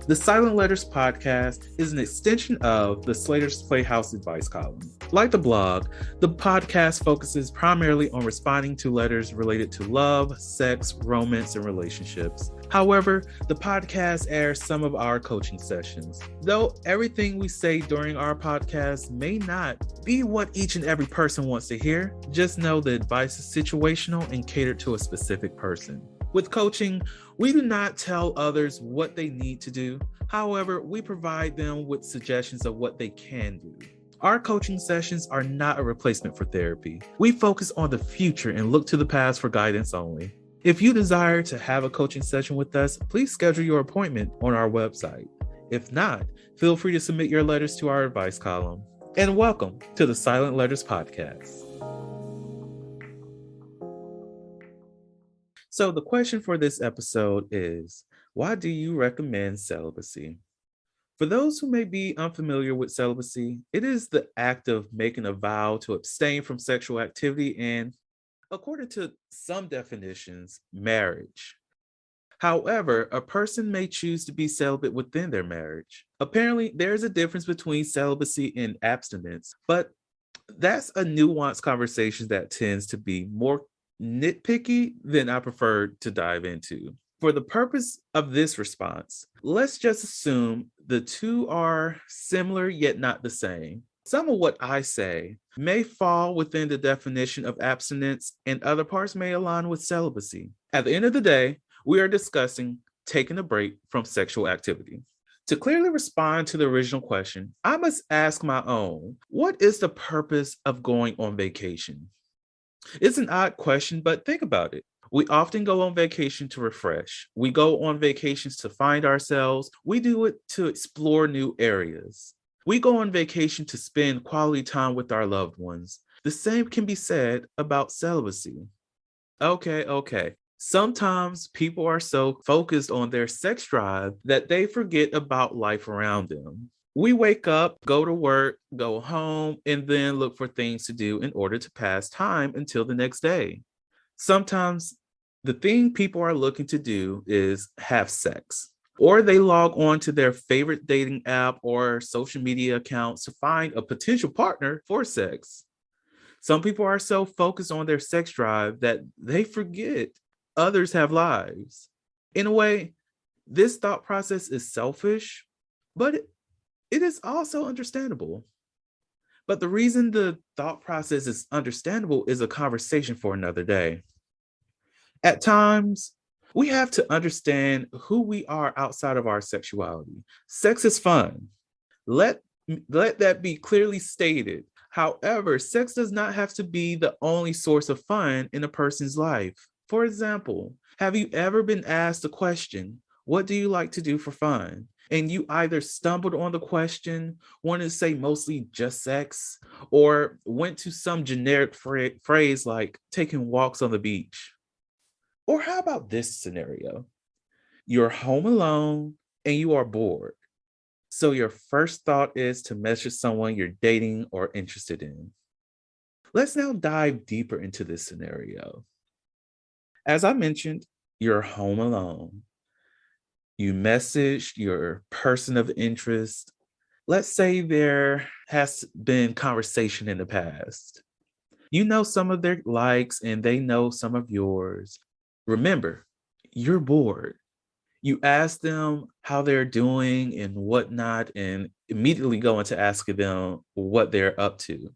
The Silent Letters podcast is an extension of the Slater's Playhouse advice column. Like the blog, the podcast focuses primarily on responding to letters related to love, sex, romance, and relationships. However, the podcast airs some of our coaching sessions. Though everything we say during our podcast may not be what each and every person wants to hear, just know the advice is situational and catered to a specific person. With coaching, we do not tell others what they need to do. However, we provide them with suggestions of what they can do. Our coaching sessions are not a replacement for therapy. We focus on the future and look to the past for guidance only. If you desire to have a coaching session with us, please schedule your appointment on our website. If not, feel free to submit your letters to our advice column. And welcome to the Silent Letters podcast. So the question for this episode is, why do you recommend celibacy? For those who may be unfamiliar with celibacy, it is the act of making a vow to abstain from sexual activity and, according to some definitions, marriage. However, a person may choose to be celibate within their marriage. Apparently, there's a difference between celibacy and abstinence, but that's a nuanced conversation that tends to be more nitpicky than I prefer to dive into. For the purpose of this response, let's just assume the two are similar yet not the same. Some of what I say may fall within the definition of abstinence, and other parts may align with celibacy. At the end of the day, we are discussing taking a break from sexual activity. To clearly respond to the original question, I must ask my own, what is the purpose of going on vacation? It's an odd question, but think about it. We often go on vacation to refresh. We go on vacations to find ourselves. We do it to explore new areas. We go on vacation to spend quality time with our loved ones. The same can be said about celibacy. Okay. Sometimes people are so focused on their sex drive that they forget about life around them. We wake up, go to work, go home, and then look for things to do in order to pass time until the next day. Sometimes the thing people are looking to do is have sex, or they log on to their favorite dating app or social media accounts to find a potential partner for sex. Some people are so focused on their sex drive that they forget others have lives. In a way, this thought process is selfish, but it is also understandable. But the reason the thought process is understandable is a conversation for another day. At times, we have to understand who we are outside of our sexuality. Sex is fun. Let that be clearly stated. However, sex does not have to be the only source of fun in a person's life. For example, have you ever been asked the question, what do you like to do for fun? And you either stumbled on the question, wanted to say mostly just sex, or went to some generic phrase like taking walks on the beach. Or how about this scenario? You're home alone and you are bored. So your first thought is to message someone you're dating or interested in. Let's now dive deeper into this scenario. As I mentioned, you're home alone. You message your person of interest. Let's say there has been conversation in the past. You know some of their likes and they know some of yours. Remember, you're bored. You ask them how they're doing and whatnot, and immediately go into asking them what they're up to.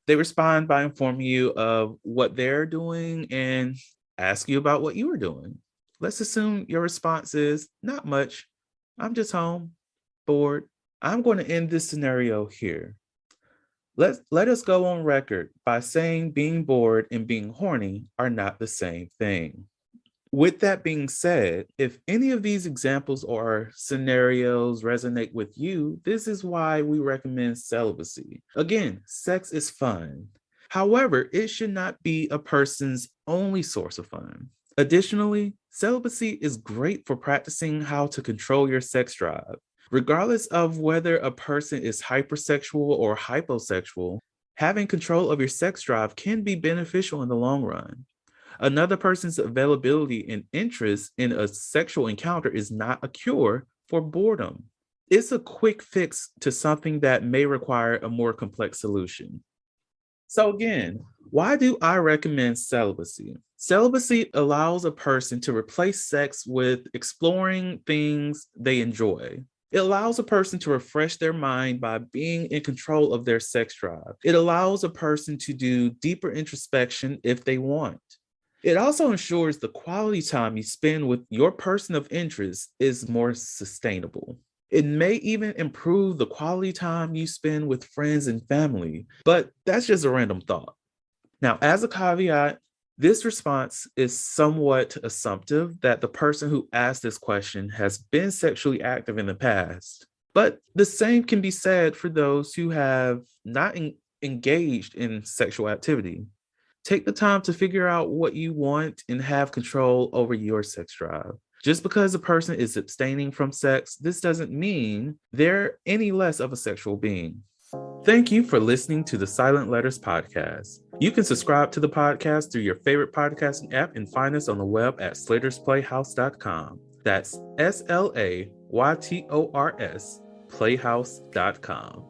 They respond by informing you of what they're doing and ask you about what you were doing. Let's assume your response is, not much. I'm just home, bored. I'm going to end this scenario here. Let us go on record by saying being bored and being horny are not the same thing. With that being said, if any of these examples or scenarios resonate with you, this is why we recommend celibacy. Again, sex is fun. However, it should not be a person's only source of fun. Additionally, celibacy is great for practicing how to control your sex drive. Regardless of whether a person is hypersexual or hyposexual, having control of your sex drive can be beneficial in the long run. Another person's availability and interest in a sexual encounter is not a cure for boredom. It's a quick fix to something that may require a more complex solution. So, again, why do I recommend celibacy? Celibacy allows a person to replace sex with exploring things they enjoy. It allows a person to refresh their mind by being in control of their sex drive. It allows a person to do deeper introspection if they want. It also ensures the quality time you spend with your person of interest is more sustainable. It may even improve the quality time you spend with friends and family, but that's just a random thought. Now, as a caveat, this response is somewhat assumptive that the person who asked this question has been sexually active in the past. But the same can be said for those who have not engaged in sexual activity. Take the time to figure out what you want and have control over your sex drive. Just because a person is abstaining from sex, this doesn't mean they're any less of a sexual being. Thank you for listening to the Silent Letters podcast. You can subscribe to the podcast through your favorite podcasting app and find us on the web at slatersplayhouse.com. That's SLAYTORS playhouse.com.